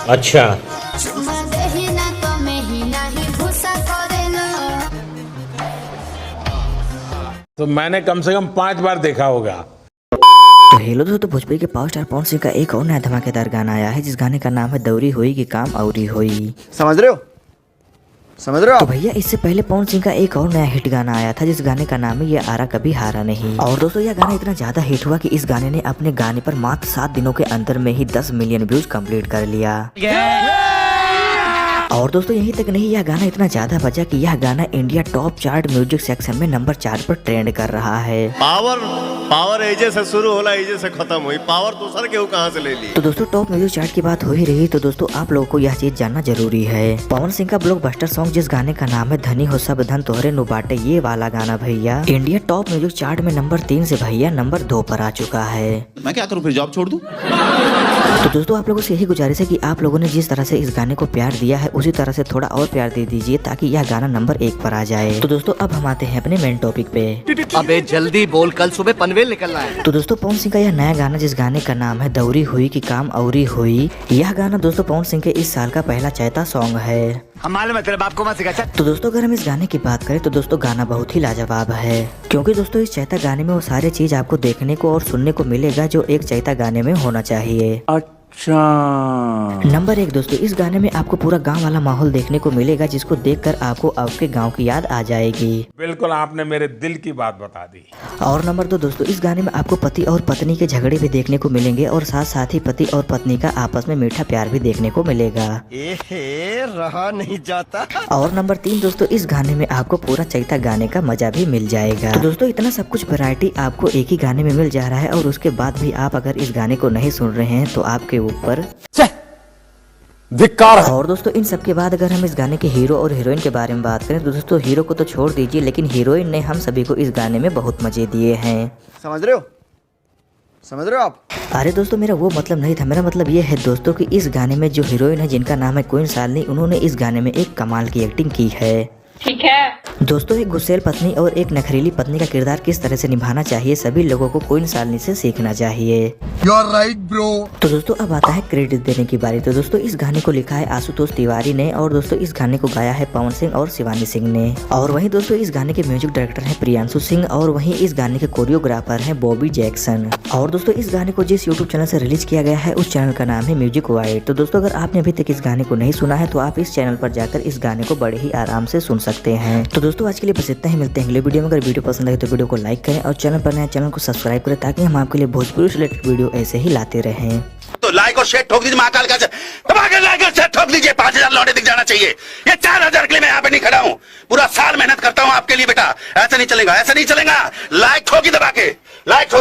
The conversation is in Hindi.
अच्छा, तो मैंने कम से कम 5 बार देखा होगा। तो हेलो दोस्तों, भोजपुरी के पावर स्टार पवन सिंह का एक और नया धमाकेदार गाना आया है जिस गाने का नाम है दौरी हुई कि काम औरी हुई। समझ रहे हो? समझ रहे हो तो आप? भैया इससे पहले पवन सिंह का एक और नया हिट गाना आया था जिस गाने का नाम है ये आरा कभी हारा नहीं। और दोस्तों यह गाना इतना ज्यादा हिट हुआ कि इस गाने ने अपने गाने पर मात्र 7 दिनों के अंदर में ही 10 मिलियन व्यूज कंप्लीट कर लिया। और दोस्तों यहीं तक नहीं, यह गाना इतना ज्यादा बजा कि यह गाना India top chart music section में नंबर 4 पर ट्रेंड कर रहा है। पावर एजे से शुरू होला, एजे से खत्म हुई। पावर दूसर के कहां से ले ली? तो दोस्तों टॉप म्यूजिक चार्ट की बात हो ही रही तो दोस्तों आप लोगों को यह चीज जानना जरूरी है। पवन सिंह का ब्लॉकबस्टर सॉन्ग जिस गाने का नाम है धनी हो सब धन तोहरे नु बाटे, ये वाला गाना भैया इंडिया टॉप म्यूजिक चार्ट में नंबर 3 से भैया नंबर 2 पर आ चुका है। मैं क्या करूं, फिर जॉब छोड़ दूं? तो दोस्तों आप लोगों से यही गुजारिश है कि आप लोगों ने जिस तरह से इस गाने को प्यार दिया है उसी तरह से थोड़ा और प्यार दे दीजिए ताकि यह गाना नंबर 1 पर आ जाए। तो दोस्तों अब हम आते हैं अपने मेन टॉपिक पे। अबे जल्दी बोल, कल सुबह पनवेल निकलना है। तो दोस्तों पवन सिंह का यह नया गाना जिस गाने का नाम है दौरी हुई कि काम औरी हुई, यह गाना दोस्तों पवन सिंह के इस साल का पहला चैता सॉन्ग है। हमारे में तेरे बाप को मत सिखा। तो दोस्तों अगर हम इस गाने की बात करें तो दोस्तों गाना बहुत ही लाजवाब है, क्योंकि दोस्तों इस चैता गाने में वो सारे चीज आपको देखने को और सुनने को मिलेगा जो एक चैता गाने में होना चाहिए। अच्छा, नंबर 1 दोस्तों इस गाने में आपको पूरा गांव वाला माहौल देखने को मिलेगा जिसको देखकर आपको आपके गांव की याद आ जाएगी। बिल्कुल आपने मेरे दिल की बात बता दी। और नंबर 2 दोस्तों इस गाने में आपको पति और पत्नी के झगड़े भी देखने को मिलेंगे और साथ साथ ही पति और पत्नी का आपस में मीठा प्यार भी देखने को मिलेगा। रहा नहीं जाता। और नंबर 3 दोस्तों इस गाने में आपको पूरा चैता गाने का मजा भी मिल जाएगा। तो दोस्तों इतना सब कुछ वैरायटी आपको एक ही गाने में मिल जा रहा है और उसके बाद भी आप अगर इस गाने को नहीं सुन रहे हैं तो आपके ऊपर धिक्कार। और दोस्तों इन सब के बाद अगर हम इस गाने के हीरो और हीरोइन के बारे में बात करें तो दोस्तों हीरो को तो छोड़ दीजिए लेकिन हीरोइन ने हम सभी को इस गाने में बहुत मजे दिए हैं। समझ रहे हो? समझ रहे हो आप? अरे दोस्तों मेरा वो मतलब नहीं था, मेरा मतलब ये है दोस्तों कि इस गाने में जो हीरोइन है जिनका नाम है क्वीन शालिनी, उन्होंने इस गाने में एक कमाल की एक्टिंग की है। ठीक है दोस्तों एक गुस्सेल पत्नी और एक नखरीली पत्नी का किरदार किस तरह से निभाना चाहिए सभी लोगों को क्वीन शालिनी से सीखना चाहिए। You are right bro. तो दोस्तों अब आता है क्रेडिट देने की बारी। तो दोस्तों इस गाने को लिखा है आशुतोष तिवारी ने और दोस्तों इस गाने को गाया है पवन सिंह और शिवानी सिंह ने। और वहीं दोस्तों इस गाने के म्यूजिक डायरेक्टर है प्रियांशु सिंह और वहीं इस गाने के कोरियोग्राफर है बॉबी जैक्सन। और दोस्तों इस गाने को जिस यूट्यूब चैनल से रिलीज किया गया है उस चैनल का नाम है म्यूजिक वाइड। तो दोस्तों अगर आपने अभी तक इस गाने को नहीं सुना है तो आप इस चैनल पर जाकर इस गाने को बड़े ही आराम से सुन सकते हैं। तो दोस्तों आज के लिए बस इतना ही, मिलते हैं अगले वीडियो में। अगर वीडियो पसंद आए तो वीडियो को लाइक करें और चैनल पर नए चैनल को सब्सक्राइब करें ताकि हम आपके लिए भोजपुरी रिलेटेड वीडियो ऐसे ही लाते रहें। तो लाइक और शेयर ठोक दीजिए, महाकाल का दबाकर लाइक और शेयर ठोक दीजिए। 5000 लौटे दिख जाना चाहिए। ये 4000 के लिए मैं यहाँ पे नहीं खड़ा हूँ, पूरा साल मेहनत करता हूँ आपके लिए बेटा। ऐसा नहीं चलेगा, ऐसा नहीं चलेगा। लाइक ठोकी दबा के, लाइक ठोक।